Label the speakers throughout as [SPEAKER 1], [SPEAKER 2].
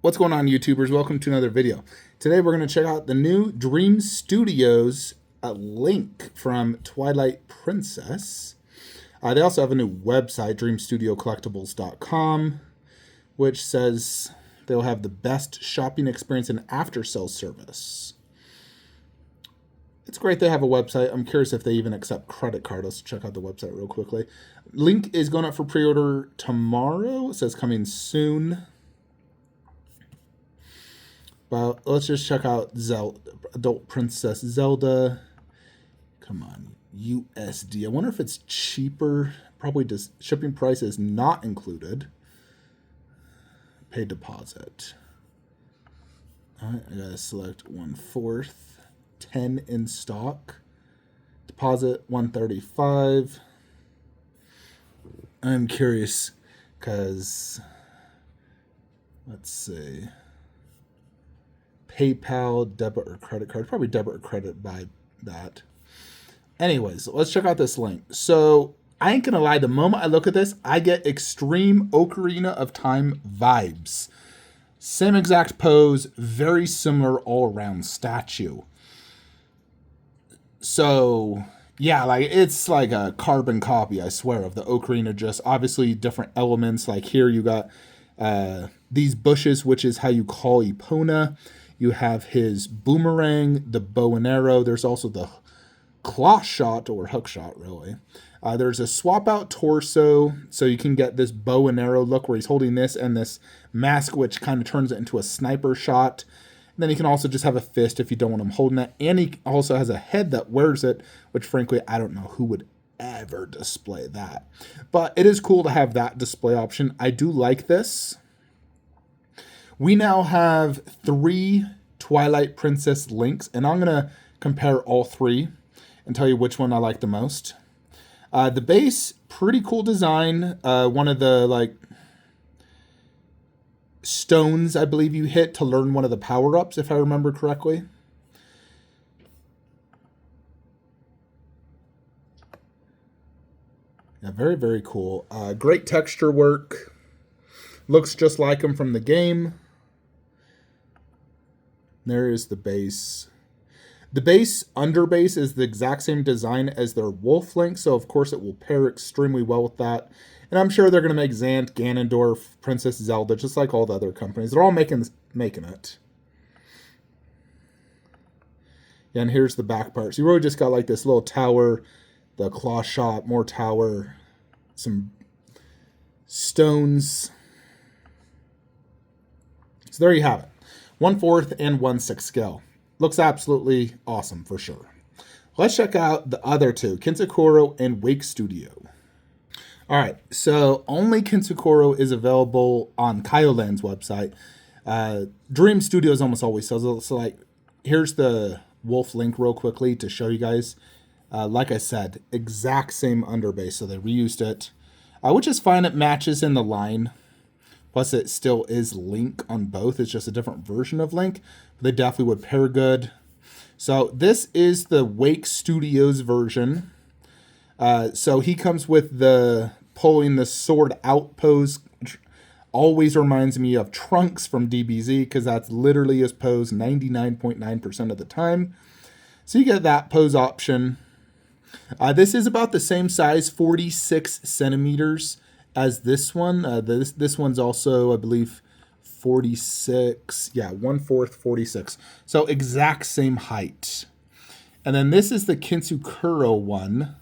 [SPEAKER 1] What's going on, YouTubers? Welcome to another video. Today we're going to check out the new Dream Studios link from Twilight Princess. They also have a new website, dreamstudiocollectibles.com, which says they'll have the best shopping experience and after-sale service. It's great they have a website. I'm curious if they even accept credit card. Let's check out the website real quickly. Link is going up for pre-order tomorrow. It says coming soon. But let's just check out Adult Princess Zelda. Come on, USD. I wonder if it's cheaper. Probably just shipping price is not included. Pay deposit. All right, I gotta select 1/4. 10 in stock. Deposit $135. I'm curious because let's see. PayPal, debit or credit card. Probably debit or credit by that. Anyways, let's check out this link. So I ain't gonna lie, the moment I look at this, I get extreme Ocarina of Time vibes. Same exact pose, very similar all-around statue. So yeah, like it's like a carbon copy, I swear, of the Ocarina. Just obviously different elements. Like here you got these bushes, which is how you call Epona. You have his boomerang, the bow and arrow. There's also the claw shot or hook shot, really. There's a swap out torso, so you can get this bow and arrow look where he's holding this and this mask, which kind of turns it into a sniper shot. And then you can also just have a fist if you don't want him holding that. And he also has a head that wears it, which frankly, I don't know who would ever display that. But it is cool to have that display option. I do like this. We now have 3 Twilight Princess links, and I'm going to compare all 3 and tell you which one I like the most. The base, pretty cool design. One of the stones, I believe you hit to learn one of the power-ups, if I remember correctly. Yeah, very, very cool. Great texture work. Looks just like them from the game. There is the base. The base, under base, is the exact same design as their Wolf Link, so of course it will pair extremely well with that. And I'm sure they're going to make Zant, Ganondorf, Princess Zelda, just like all the other companies. They're all making it. Yeah, and here's the back part. So you really just got like this little tower, the claw shot, more tower, some stones. So there you have it. 1/4 and 1/6 scale. Looks absolutely awesome for sure. Let's check out the other 2, Kinsakuro and Wake Studio. All right, so only Kinsakuro is available on Kyoland's website. Dream Studios almost always sells it. So like, here's the Wolf link real quickly to show you guys. Like I said, exact same underbase, so they reused it, which is fine. It matches in the line. Plus, it still is Link on both. It's just a different version of Link. But they definitely would pair good. So this is the Wake Studios version. So he comes with the pulling the sword out pose, which always reminds me of Trunks from DBZ, because that's literally his pose 99.9% of the time. So you get that pose option. This is about the same size, 46 centimeters, as this one. This one's also, I believe, 46. Yeah, 1/4, 46. So exact same height. And then this is the Kinsakuro one.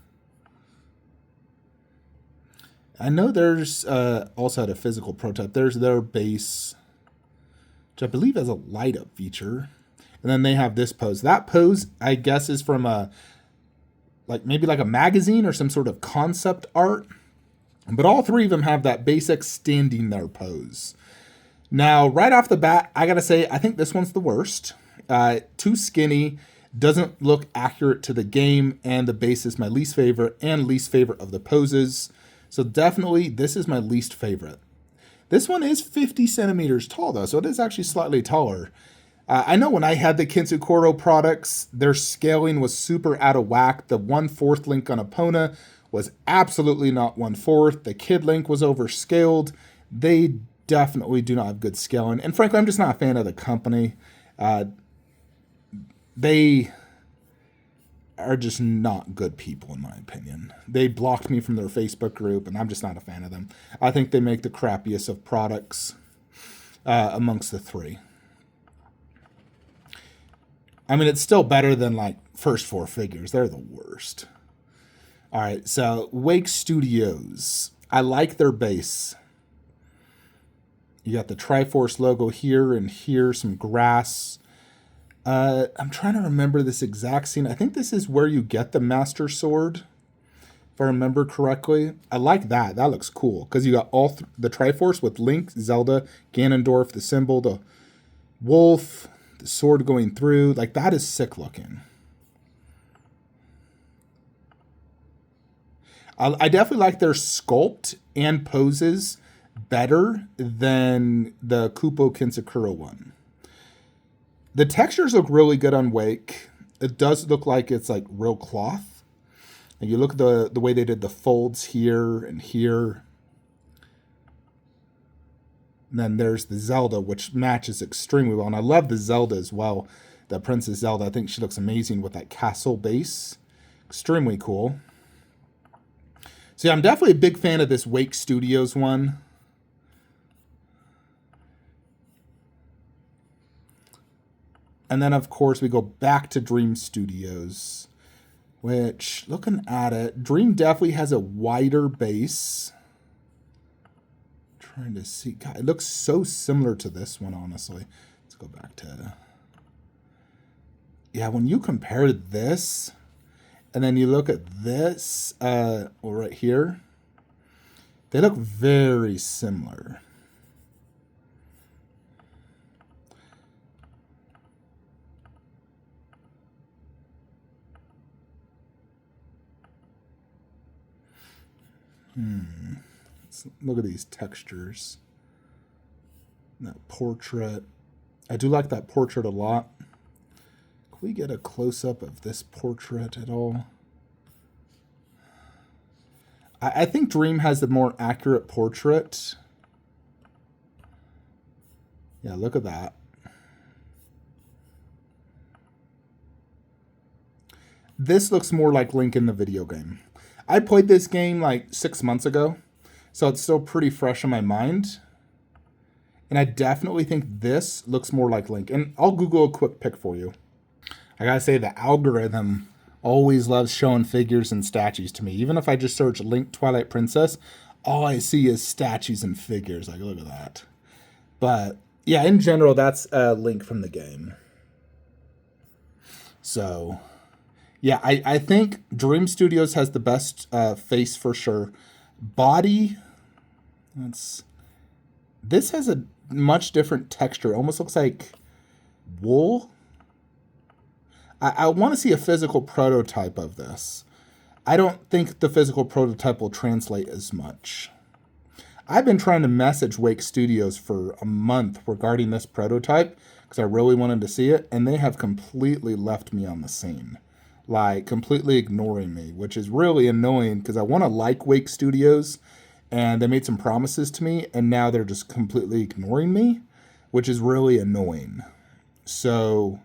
[SPEAKER 1] I know there's also had a physical prototype. There's their base, which I believe has a light up feature. And then they have this pose. That pose, I guess, is from maybe like a magazine or some sort of concept art. But all 3 of them have that basic standing there pose. Now, right off the bat, I gotta say, I think this one's the worst. Too skinny, doesn't look accurate to the game, and the base is my least favorite and least favorite of the poses. So definitely, this is my least favorite. This one is 50 centimeters tall, though, so it is actually slightly taller. I know when I had the Kinsakuro products, their scaling was super out of whack. The 1/4 link on Epona was absolutely not 1/4. The Kid Link was overscaled. They definitely do not have good scaling. And frankly, I'm just not a fan of the company. They are just not good people, in my opinion. They blocked me from their Facebook group, and I'm just not a fan of them. I think they make the crappiest of products amongst the three. I mean, it's still better than like First Four Figures. They're the worst. All right, so Wake Studios. I like their base. You got the Triforce logo here and here, some grass. I'm trying to remember this exact scene. I think this is where you get the Master Sword, if I remember correctly. I like that. That looks cool because you got all the Triforce with Link, Zelda, Ganondorf, the symbol, the wolf, the sword going through. Like, that is sick looking. I definitely like their sculpt and poses better than the Kupo Kinsakura one. The textures look really good on Wake. It does look like it's like real cloth. And you look at the way they did the folds here and here. And then there's the Zelda, which matches extremely well. And I love the Zelda as well. The Princess Zelda, I think she looks amazing with that castle base. Extremely cool. So yeah, I'm definitely a big fan of this Wake Studios one. And then, of course, we go back to Dream Studios, which, looking at it, Dream definitely has a wider base. Trying to see. God, it looks so similar to this one, honestly. Let's go back to... Yeah, when you compare this, and then you look at this, right here, they look very similar. Let's look at these textures. That portrait. I do like that portrait a lot. Can we get a close-up of this portrait at all? I think Dream has the more accurate portrait. Yeah, look at that. This looks more like Link in the video game. I played this game like 6 months ago, so it's still pretty fresh in my mind. And I definitely think this looks more like Link. And I'll Google a quick pic for you. I gotta say, the algorithm always loves showing figures and statues to me. Even if I just search Link Twilight Princess, all I see is statues and figures. Like, look at that. But yeah, in general, that's Link from the game. So... yeah, I think Dream Studios has the best face for sure. Body, this has a much different texture. It almost looks like wool. I want to see a physical prototype of this. I don't think the physical prototype will translate as much. I've been trying to message Wake Studios for a month regarding this prototype because I really wanted to see it, and they have completely left me on the scene. Like, completely ignoring me, which is really annoying because I want to like Wake Studios, and they made some promises to me, and now they're just completely ignoring me, which is really annoying. So,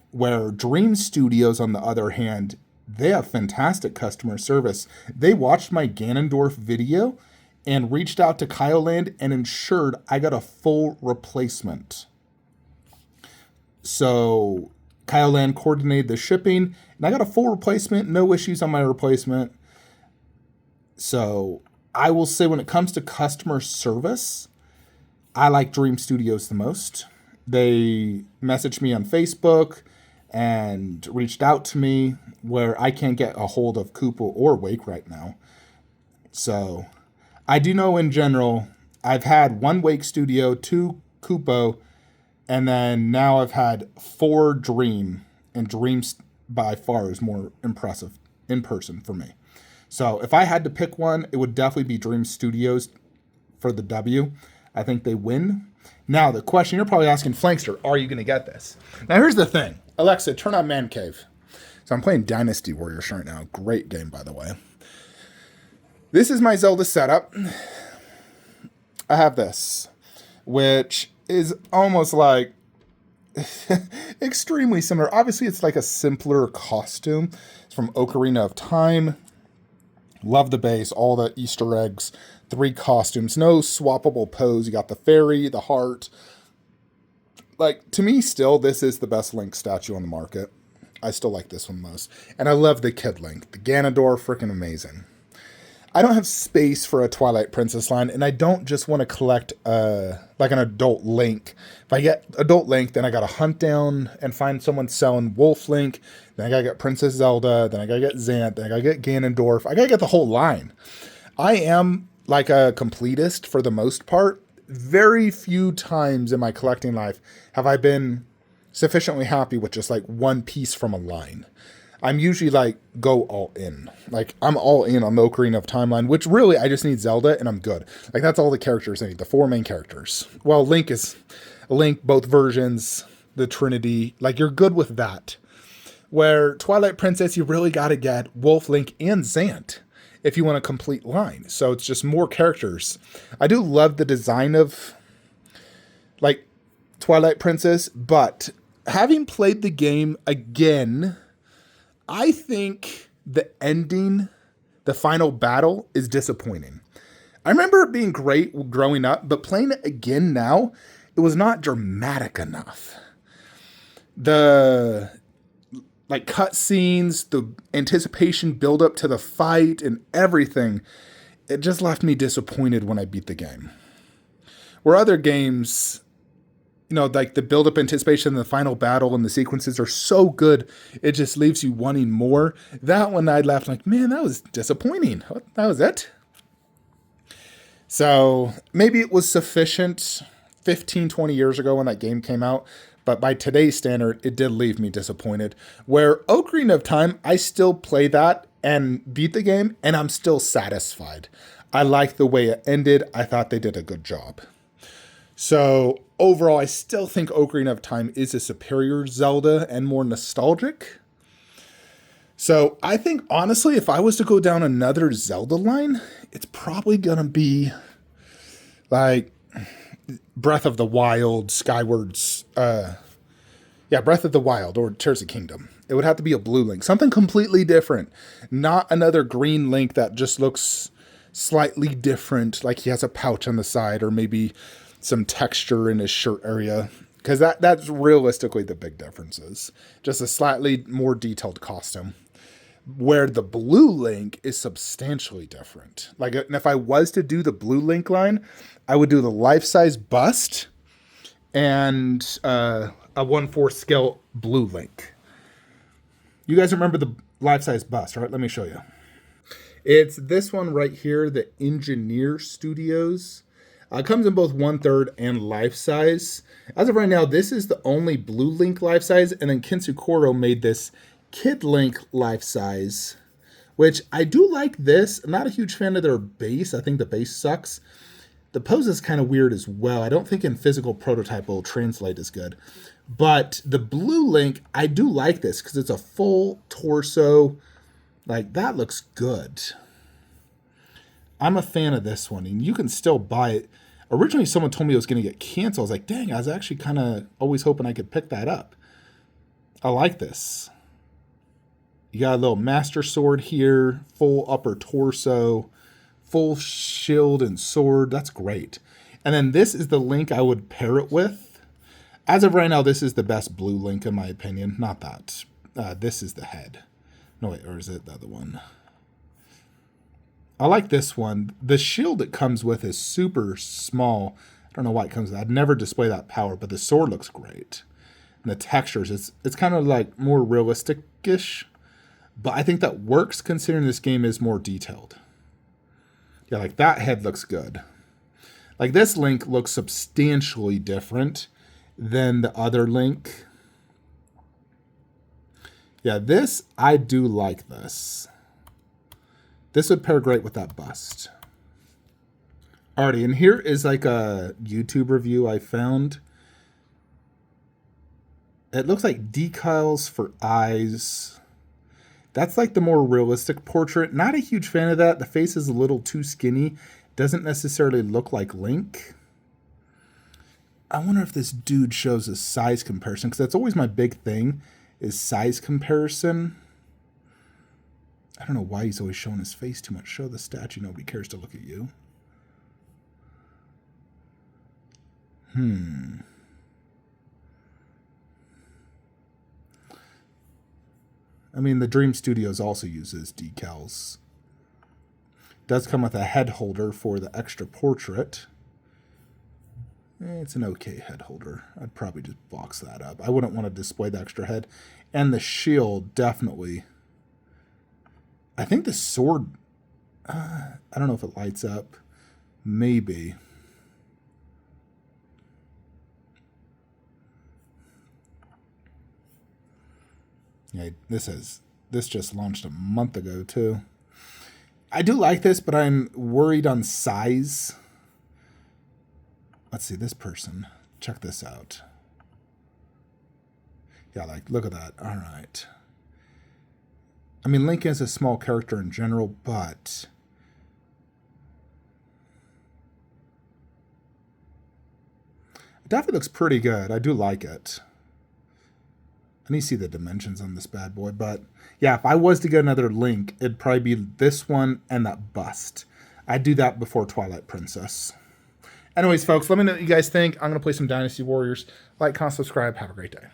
[SPEAKER 1] where Dream Studios, on the other hand, they have fantastic customer service. They watched my Ganondorf video and reached out to Kyoland and ensured I got a full replacement. So... Kyoland coordinated the shipping, and I got a full replacement, no issues on my replacement. So I will say, when it comes to customer service, I like Dream Studios the most. They messaged me on Facebook and reached out to me where I can't get a hold of Kupo or Wake right now. So I do know in general, I've had 1 Wake Studio, 2 Kupo, and then now I've had 4 Dream, and Dream by far is more impressive in person for me. So if I had to pick one, it would definitely be Dream Studios for the W. I think they win. Now, the question you're probably asking, Flankster, are you going to get this? Now, here's the thing. Alexa, turn on Man Cave. So I'm playing Dynasty Warriors right now. Great game, by the way. This is my Zelda setup. I have this. which is almost like extremely similar. Obviously, it's like a simpler costume. It's from Ocarina of Time. Love the base, all the Easter eggs, 3 costumes, no swappable pose. You got the fairy, the heart. Like, to me, still, this is the best Link statue on the market. I still like this one most. And I love the Kid Link. The Ganondorf, freaking amazing. I don't have space for a Twilight Princess line, and I don't just want to collect like an adult Link. If I get adult Link, then I gotta hunt down and find someone selling Wolf Link. Then I gotta get Princess Zelda. Then I gotta get Zant. Then I gotta get Ganondorf. I gotta get the whole line. I am like a completist for the most part. Very few times in my collecting life have I been sufficiently happy with just like one piece from a line. I'm usually like, go all in. Like, I'm all in on the Ocarina of Time line, which really, I just need Zelda and I'm good. Like, that's all the characters I need, the 4 main characters. Well, Link is Link, both versions, the Trinity. Like, you're good with that. Where Twilight Princess, you really got to get Wolf, Link, and Zant if you want a complete line. So it's just more characters. I do love the design of, like, Twilight Princess, but having played the game again, I think the ending, the final battle, is disappointing. I remember it being great growing up, but playing it again now, it was not dramatic enough. The like cutscenes, the anticipation build up to the fight and everything, it just left me disappointed when I beat the game. Where other games, you know, like the build-up anticipation, the final battle, and the sequences are so good, it just leaves you wanting more. That one I left like, man, that was disappointing. That was it. So maybe it was sufficient 15, 20 years ago when that game came out, but by today's standard, it did leave me disappointed. Where Ocarina of Time, I still play that and beat the game, and I'm still satisfied. I like the way it ended. I thought they did a good job. So overall, I still think Ocarina of Time is a superior Zelda and more nostalgic. So I think, honestly, if I was to go down another Zelda line, it's probably going to be like Breath of the Wild, Skyward's, Breath of the Wild or Tears of the Kingdom. It would have to be a blue Link, something completely different, not another green Link that just looks slightly different, like he has a pouch on the side or maybe some texture in his shirt area, because that's realistically the big differences. Just a slightly more detailed costume, where the blue Link is substantially different. Like, and if I was to do the blue Link line, I would do the life-size bust and a 1/4 scale blue Link. You guys remember the life-size bust, right? Let me show you. It's this one right here, the Engineer Studios. It comes in both 1/3 and life size. As of right now, this is the only blue Link life size, and then Kensukuro made this Kid Link life size, which I do like this. I'm not a huge fan of their base. I think the base sucks. The pose is kind of weird as well. I don't think in physical prototype it will translate as good. But the blue Link, I do like this because it's a full torso. Like, that looks good. I'm a fan of this one, and you can still buy it. Originally, someone told me it was going to get canceled. I was like, dang, I was actually kind of always hoping I could pick that up. I like this. You got a little Master Sword here, full upper torso, full shield and sword. That's great. And then this is the Link I would pair it with. As of right now, this is the best blue Link in my opinion. Not that. This is the head. No, wait, or is it the other one? I like this one. The shield it comes with is super small. I don't know why it comes with that. I'd never display that power, but the sword looks great. And the textures, it's kind of like more realistic-ish. But I think that works considering this game is more detailed. Yeah, like that head looks good. Like this Link looks substantially different than the other Link. Yeah, this, I do like this. This would pair great with that bust. Alrighty, and here is like a YouTube review I found. It looks like decals for eyes. That's like the more realistic portrait. Not a huge fan of that. The face is a little too skinny. Doesn't necessarily look like Link. I wonder if this dude shows a size comparison, because that's always my big thing, is size comparison. I don't know why he's always showing his face too much. Show the statue. Nobody cares to look at you. I mean, the Dream Studios also uses decals. Does come with a head holder for the extra portrait. It's an okay head holder. I'd probably just box that up. I wouldn't want to display the extra head. And the shield, definitely. I think the sword, I don't know if it lights up. Maybe. Yeah, this just launched a month ago too. I do like this, but I'm worried on size. Let's see this person. Check this out. Yeah, like, look at that. All right. I mean, Link is a small character in general, but it definitely looks pretty good. I do like it. I need to see the dimensions on this bad boy, but yeah, if I was to get another Link, it'd probably be this one and that bust. I'd do that before Twilight Princess. Anyways, folks, let me know what you guys think. I'm going to play some Dynasty Warriors. Like, comment, subscribe. Have a great day.